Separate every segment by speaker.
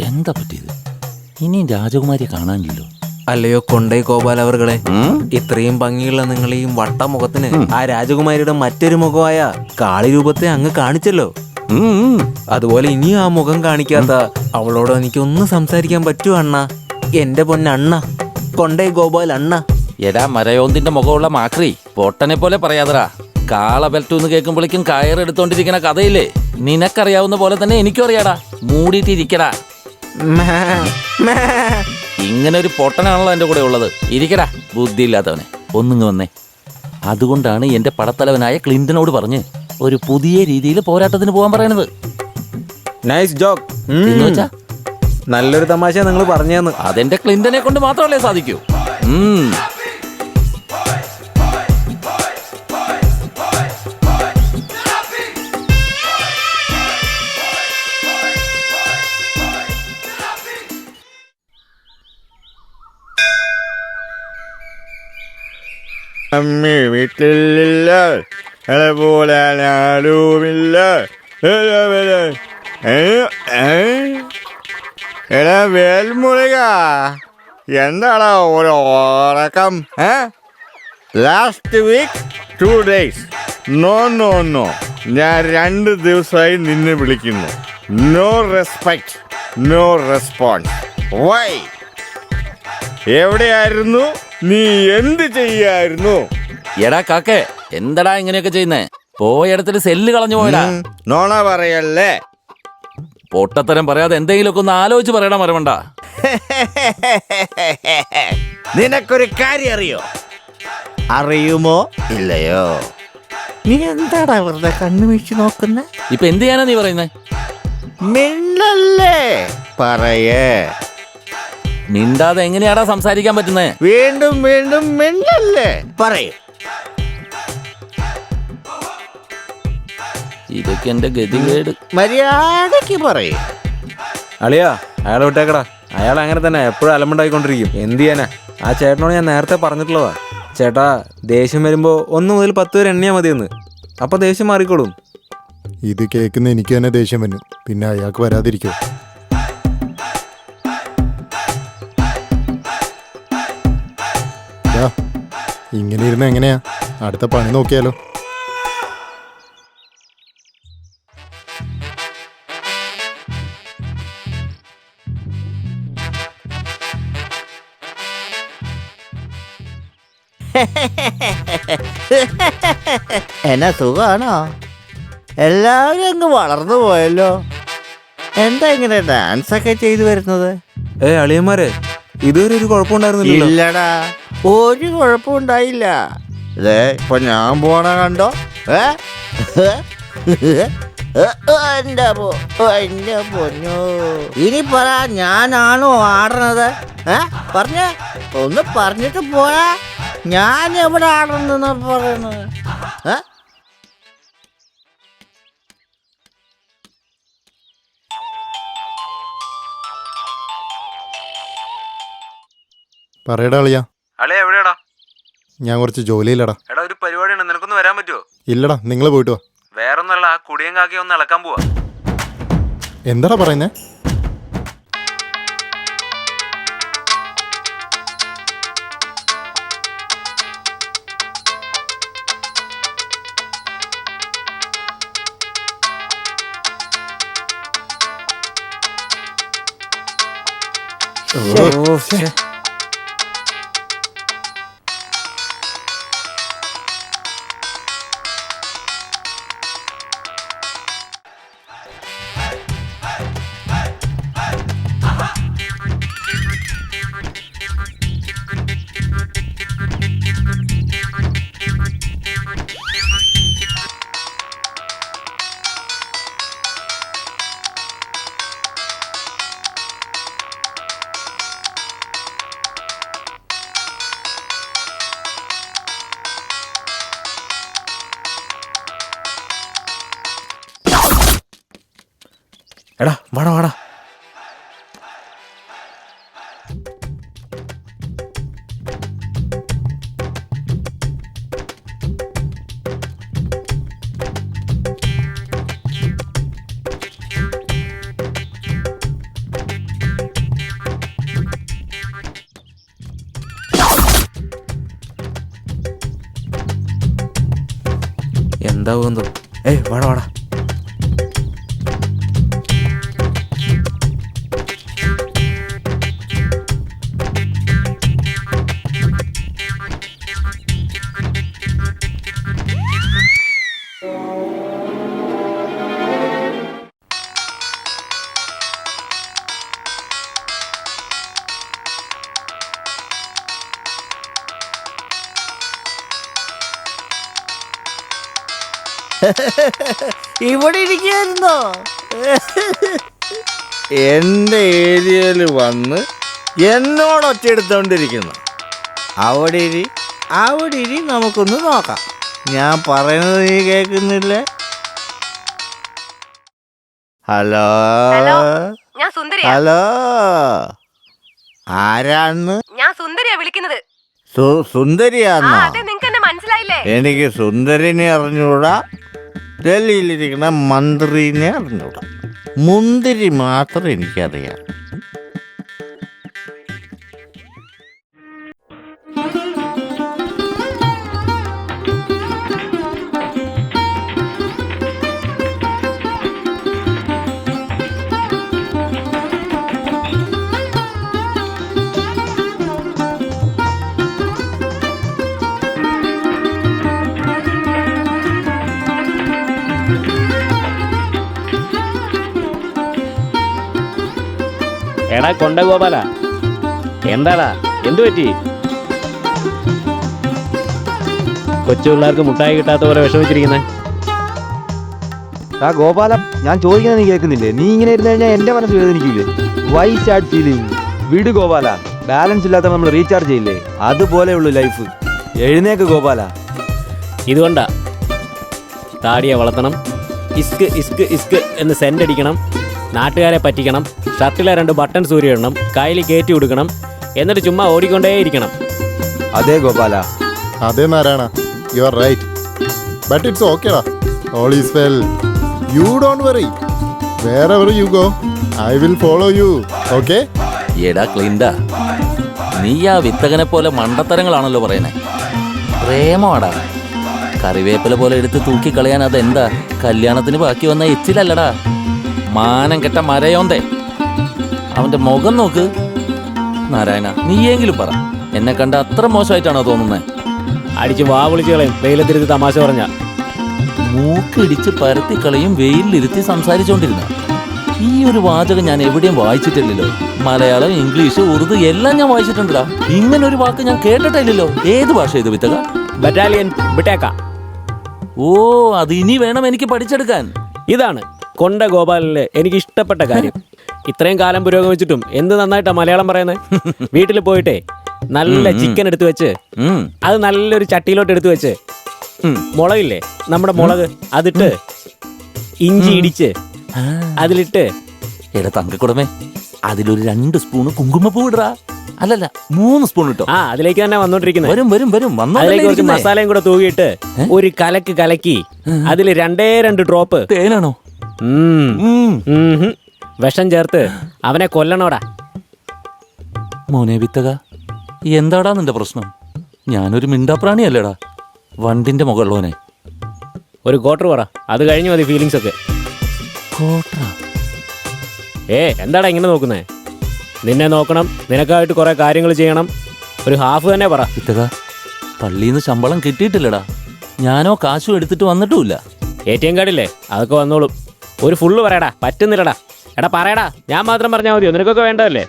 Speaker 1: എന്താ പറ്റിയത്? ഇനിയും രാജകുമാരിയെ കാണാനില്ലല്ലോ.
Speaker 2: അല്ലയോ കൊണ്ടൈ ഗോപാലവർകളെ, ഇത്രയും ഭംഗിയുള്ള നിങ്ങളെയും വട്ടമുഖത്തിന് ആ രാജകുമാരിയുടെ മറ്റൊരു മുഖമായ കാളിരൂപത്തെ അങ്ങ് കാണിച്ചല്ലോ. അതുപോലെ ഇനിയും ആ മുഖം കാണിക്കാത്ത അവളോട് എനിക്കൊന്ന് സംസാരിക്കാൻ പറ്റുമോ അണ്ണ? എന്റെ പൊന്നണ്ണ, കൊണ്ടൈ ഗോപാൽ അണ്ണ.
Speaker 1: എടാ മരയോന്തിന്റെ മുഖമുള്ള മാക്രി, പൊട്ടനെ പോലെ പറയാതറാ. കാള ബെൽറ്റൂന്ന് കേൾക്കുമ്പോഴേക്കും കയറെടുത്തോണ്ടിരിക്കുന്ന കഥയില്ലേ, നിനക്കറിയാവുന്ന പോലെ തന്നെ എനിക്കും അറിയാടാ. മൂടിയിട്ടിരിക്കടാ. ഇങ്ങനെ ഒരു പൊട്ടനാണല്ലോ എൻ്റെ കൂടെ ഉള്ളത്. ഇരിക്കടാ ബുദ്ധിയില്ലാത്തവനെ. ഒന്നിങ്ങ് വന്നേ. അതുകൊണ്ടാണ് എൻ്റെ പടത്തലവനായ ക്ലിന്റനോട് പറഞ്ഞ് ഒരു പുതിയ രീതിയിൽ പോരാട്ടത്തിന് പോകാൻ പറയണത്.
Speaker 2: നൈസ് ജോക്ക്
Speaker 1: എന്ന് വെച്ചാ
Speaker 2: നല്ലൊരു തമാശ നിങ്ങൾ പറഞ്ഞെന്ന്.
Speaker 1: അതെന്റെ ക്ലിന്റനെ കൊണ്ട് മാത്രമല്ലേ സാധിക്കൂ.
Speaker 3: അമ്മി വീട്ടിലില്ല, അതുപോലെ ആരുമില്ല. എടാ വേൽമുരുക, എന്താടാ ഒരു ഉറക്കം? Last week 2 days. No no no, ഞാൻ 2 ദിവസമായി നിന്നെ വിളിക്കുന്നു. No respect, no response. Why? എവിടെയായിരുന്നു നീ? എന്ത് ചെയ്യായിരുന്നു?
Speaker 1: എടാ കാക്കേ, എന്തടാ ഇങ്ങനെയൊക്കെ ചെയ്യുന്നേ? പോയടത്തിൽ സെല്ല് കളഞ്ഞു പോയടാ.
Speaker 3: നോണ പറയല്ലേ.
Speaker 1: പൊട്ടത്തരം പറയാതെ എന്തെങ്കിലുമൊക്കെ ഒന്ന് ആലോചിച്ച് പറയടാ മരവണ്ട.
Speaker 3: നിനക്കൊരു കാര്യം അറിയോ? അറിയുമോ ഇല്ലയോ? നീ എന്താടാ വെറുതെ കണ്ണു വീഴ്ച നോക്കുന്ന?
Speaker 1: ഇപ്പൊ എന്ത് ചെയ്യാനാ നീ പറയുന്നേ?
Speaker 3: മിണ്ടല്ലേ, പറയേ.
Speaker 1: മിണ്ടാതെ എങ്ങനെയാടാ സംസാരിക്കാൻ പറ്റുന്നേ?
Speaker 3: വീണ്ടും വീണ്ടും മിണ്ടല്ലേ, പറയേ.
Speaker 1: ഇതൊക്കെ എന്റെ ഗതികേട്.
Speaker 3: മര്യാദക്ക് പറയേ.
Speaker 2: അളിയാ, അയാളെ വിട്ടേക്കടാ. അയാൾ അങ്ങനെ തന്നെ എപ്പോഴും അലമ്പുണ്ടായിക്കൊണ്ടിരിക്കും. എന്ത് ചെയ്യാനാ? ആ ചേട്ടനോട് ഞാൻ നേരത്തെ പറഞ്ഞിട്ടുള്ളതാ. ചേട്ടാ, ദേഷ്യം വരുമ്പോൾ 1 മുതൽ 10 വരെ എണ്ണിയാൽ മതിയെന്ന്. അപ്പൊ ദേഷ്യം മാറിക്കോളും.
Speaker 4: ഇത് കേൾക്കുന്ന എനിക്ക് തന്നെ ദേഷ്യം വന്നു, പിന്നെ അയാൾക്ക് വരാതിരിക്കോ? ഇങ്ങനെ ഇരുന്ന് എങ്ങനെയാ? അടുത്ത പണി നോക്കിയാലോ.
Speaker 3: എന്നാ സുഖാണോ? എല്ലാവരും അങ്ങ് വളർന്നു പോയല്ലോ. എന്താ ഇങ്ങനെ ഡാൻസ് ഒക്കെ ചെയ്തു വരുന്നത്?
Speaker 2: അളിയന്മാരെ, ഇതുവരെ ഒരു കുഴപ്പമുണ്ടായിരുന്നില്ല.
Speaker 3: ഇല്ലടാ, ഒരു കുഴപ്പമുണ്ടായില്ല. ഇതേ ഇപ്പൊ ഞാൻ പോണ കണ്ടോ? എന്റെ പൊന്നോ, ഇനി പറ, ഞാനാണോ ആടണത്? പറഞ്ഞ ഒന്ന് പറഞ്ഞിട്ട് പോയാ. ഞാൻ എവിടെ ആടണെന്നാ പറയുന്നത്?
Speaker 4: പറയടാ അളിയാ.
Speaker 2: അളിയ എവിടെയാടാ?
Speaker 4: ഞാൻ കുറച്ച് ജോലിയില്ലടാ.
Speaker 2: എടാ, ഒരു പരിപാടിയുണ്ട്, നിനക്കൊന്ന് വരാൻ പറ്റുമോ?
Speaker 4: ഇല്ലടാ, നിങ്ങൾ പോയിട്ട് വാ.
Speaker 2: വേറൊന്നല്ല, ആ കുടിയും കാക്കയും ഒന്ന് ഇളക്കാൻ പോവാ.
Speaker 4: എന്താടാ പറയുന്നേ?
Speaker 2: എടാ, വാടാ വാടാ. എന്താവും എന്തോ. വാടാ വാടാ.
Speaker 3: ഇവിടെ ഇരിക്കായിരുന്നോ? എൻ്റെ ഏരിയയിൽ വന്ന് എന്നോട് ഒച്ചയെടുത്തോണ്ടിരിക്കുന്നു. അവിടെ ഇരി നമുക്കൊന്ന് നോക്കാം. ഞാൻ പറയുന്നത് നീ കേൾക്കുന്നില്ലേ? ഹലോ
Speaker 5: ഞാൻ സുന്ദരിയാ.
Speaker 3: ഹലോ, ആരാന്ന്?
Speaker 5: ഞാൻ സുന്ദരിയാ വിളിക്കുന്നത്.
Speaker 3: സുന്ദരിയാന്നോ?
Speaker 5: അതെ, നിങ്ങക്ക് എന്നെ മനസ്സിലായില്ലേ?
Speaker 3: എനിക്ക് സുന്ദരിനെ അറിഞ്ഞൂടാ, ഡൽഹിയിലിരിക്കുന്ന മന്ത്രിനെ അറിഞ്ഞൂടാ. മുന്തിരി മാത്രം എനിക്കറിയാം.
Speaker 6: എടാ കൊണ്ട ഗോപാല, എന്താടാ, എന്തു പറ്റി? കൊച്ചു പിള്ളേർക്ക് മുട്ടായി കിട്ടാത്ത പോലെ വിഷമിച്ചിരിക്കുന്നേ.
Speaker 7: ആ ഗോപാല, ഞാൻ ചോദിക്കുന്നത് നീ കേൾക്കുന്നില്ലേ? നീ ഇങ്ങനെ ഇരുന്ന് കഴിഞ്ഞാൽ എന്റെ മനസ്സ് വേദനിക്കൂലേ? Y start feeling? വിട് ഗോപാല, ബാലൻസ് ഇല്ലാത്ത നമ്മൾ റീചാർജ് ചെയ്യില്ലേ, അതുപോലെയുള്ളൂ ലൈഫ്. എഴുന്നേക്ക് ഗോപാല.
Speaker 6: ഇതുകൊണ്ടാ താടിയെ വളർത്തണം, ഇസ്ക് ഇസ്ക് ഇസ്ക് എന്ന് സെന്റ് അടിക്കണം, നാട്ടുകാരെ പറ്റിക്കണം, ഷർട്ടിലെ 2 ബട്ടൺ സൂര്യയിടണം, കയ്യിൽ കയറ്റി കൊടുക്കണം, എന്നിട്ട് ചുമ്മാ ഓടിക്കൊണ്ടേയിരിക്കണം.
Speaker 7: അതെ ഗോപാല.
Speaker 4: അതെ Narayana, you are right. But it's ഓക്കേടാ, all is well. You don't worry, wherever you go I will follow you. Okay?
Speaker 1: എടാ ക്ലിൻഡ, നീ ആ വിത്തകനെ പോലെ മണ്ടത്തരങ്ങളാണല്ലോ പറയുന്നേ. പ്രേമമാടാ, കറിവേപ്പില പോലെ എടുത്ത് തൂക്കിക്കളയാൻ അതെന്താ കല്യാണത്തിന് ബാക്കി വന്ന എച്ചിലല്ലടാ, മാനം കെട്ട മരയോന്തേ. അവന്റെ മുഖം നോക്ക്. നാരായണ, നീയെങ്കിലും പറ, എന്നെ കണ്ട അത്ര മോശമായിട്ടാണോ തോന്നുന്നത്?
Speaker 6: അടിച്ച് വാ വിളിച്ച് കളയും വെയിലത്തിരുത്തി തമാശ പറഞ്ഞ.
Speaker 1: മൂക്കിടിച്ച് പരത്തിക്കളയും വെയിലിരുത്തി സംസാരിച്ചോണ്ടിരുന്ന ഈ ഒരു വാചകം ഞാൻ എവിടെയും വായിച്ചിട്ടില്ലല്ലോ. മലയാളം, ഇംഗ്ലീഷ്, ഉറുദു എല്ലാം ഞാൻ വായിച്ചിട്ടുണ്ടടാ. ഇങ്ങനെ ഒരു വാക്ക് ഞാൻ കേട്ടിട്ടില്ലല്ലോ. ഏത് ഭാഷ ഇത് വിത്തക?
Speaker 6: ബറ്റാലിയൻ ബിട്ടേക്ക.
Speaker 1: ഓ, അത് ഇനി വേണം എനിക്ക് പഠിച്ചെടുക്കാൻ.
Speaker 6: ഇതാണ് കൊണ്ട ഗോപാലില് എനിക്ക് ഇഷ്ടപ്പെട്ട കാര്യം. ഇത്രയും കാലം പുരോഗമിച്ചിട്ടും എന്ത് നന്നായിട്ടാ മലയാളം പറയുന്നത്. വീട്ടിൽ പോയിട്ടേ നല്ല ചിക്കൻ എടുത്തു വെച്ച് അത് നല്ലൊരു ചട്ടിയിലോട്ട് എടുത്തു വെച്ച് മുളകില്ലേ, നമ്മുടെ മുളക്, അതിട്ട് ഇഞ്ചി ഇടിച്ച് അതിലിട്ട്.
Speaker 1: എടാ തങ്കക്കുടമേ, അതിലൊരു 2 സ്പൂണ് കുങ്കുമപ്പൂ ഇടറാ. അല്ലല്ല, 3 സ്പൂൺ ഇട്ടോ.
Speaker 6: അതിലേക്ക് തന്നെ വന്നോണ്ടിരിക്കുന്നത്.
Speaker 1: വരും വരും വരും.
Speaker 6: അതിലേക്ക് കുറച്ച് മസാലയും കൂടെ തൂകിയിട്ട് ഒരു കലക്കി അതിൽ 2 ഡ്രോപ്പ്
Speaker 1: തേനാണോ?
Speaker 6: വിഷം ചേർത്ത് അവനെ കൊല്ലണോടാ.
Speaker 1: മോനെ വിത്തക, എന്താടാ നിന്റെ പ്രശ്നം? ഞാനൊരു മിണ്ടാപ്രാണിയല്ലേടാ, വണ്ടിന്റെ മുകളിലോനെ.
Speaker 6: ഒരു ക്വാർട്ടർ പറ, അത് കഴിഞ്ഞു മതി ഫീലിങ്സ് ഒക്കെ. എന്താടാ ഇങ്ങനെ നോക്കുന്നേ? നിന്നെ നോക്കണം, നിനക്കായിട്ട് കുറെ കാര്യങ്ങൾ ചെയ്യണം. ഒരു ഹാഫ് തന്നെ പറ.
Speaker 1: വിത്തക, പള്ളിയിൽ നിന്ന് ശമ്പളം കിട്ടിയിട്ടില്ലടാ. ഞാനോ കാശും എടുത്തിട്ട് വന്നിട്ടുമില്ല.
Speaker 6: ATM കാർഡില്ലേ, അതൊക്കെ വന്നോളും. ഒരു ഫുള്ള് പറയടാ. പറ്റുന്നില്ലടാ. എടാ പറയടാ, ഞാൻ മാത്രം പറഞ്ഞാൽ മതിയോ? നിനക്കൊക്കെ വേണ്ടതല്ലേ?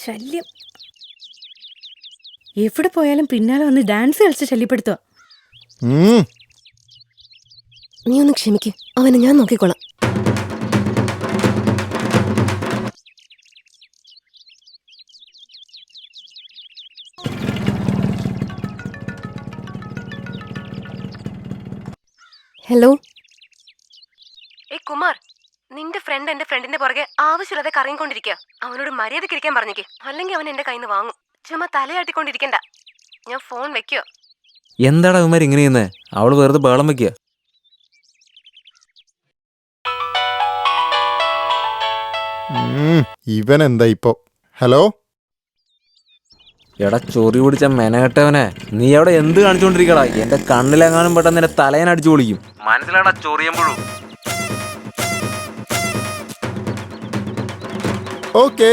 Speaker 8: ശല്യം. എവിടെ പോയാലും പിന്നാലെ വന്ന് ഡാൻസ് കളിച്ച് ശല്യപ്പെടുത്തുക.
Speaker 5: നീ ഒന്ന് ക്ഷമിക്ക്, അവനെ ഞാൻ നോക്കിക്കോളാം. ഹലോ. ഫ്രണ്ട് എന്റെ ഫ്രണ്ടിന്റെ പുറകെ ആവശ്യമില്ലാതെ കറങ്ങിക്കൊണ്ടിരിക്കുക. അവനോട് മര്യാദയ്ക്ക് ഇരിക്കാൻ പറഞ്ഞേക്ക്, അല്ലെങ്കിൽ അവൻ എന്റെ കയ്യിൽ നിന്ന് വാങ്ങും. ചുമ്മാ തലയാട്ടിക്കൊണ്ടിരിക്കണ്ട. ഞാൻ ഫോൺ വെക്കോ.
Speaker 2: എന്താടാ ഇവന്മാർ ഇങ്ങനെ ചെയ്യുന്നേ? അവള് വെറുതെ ബഹളം വെക്കുക.
Speaker 4: ഇവൻ എന്താ ഇപ്പൊ? ഹലോ,
Speaker 2: എടാ ചൊറി പിടിച്ച മെനകെട്ടവനെ, നീ അവിടെ എന്ത് കാണിച്ചോണ്ടിരിക്കടാ? എന്റെ കണ്ണിലെങ്ങാനും പെട്ടെന്ന് എന്റെ തലേനടിച്ചു പൊളിക്കും. മനസ്സിലാടാ ചൊറിയുമ്പോഴും.
Speaker 4: ഓക്കെ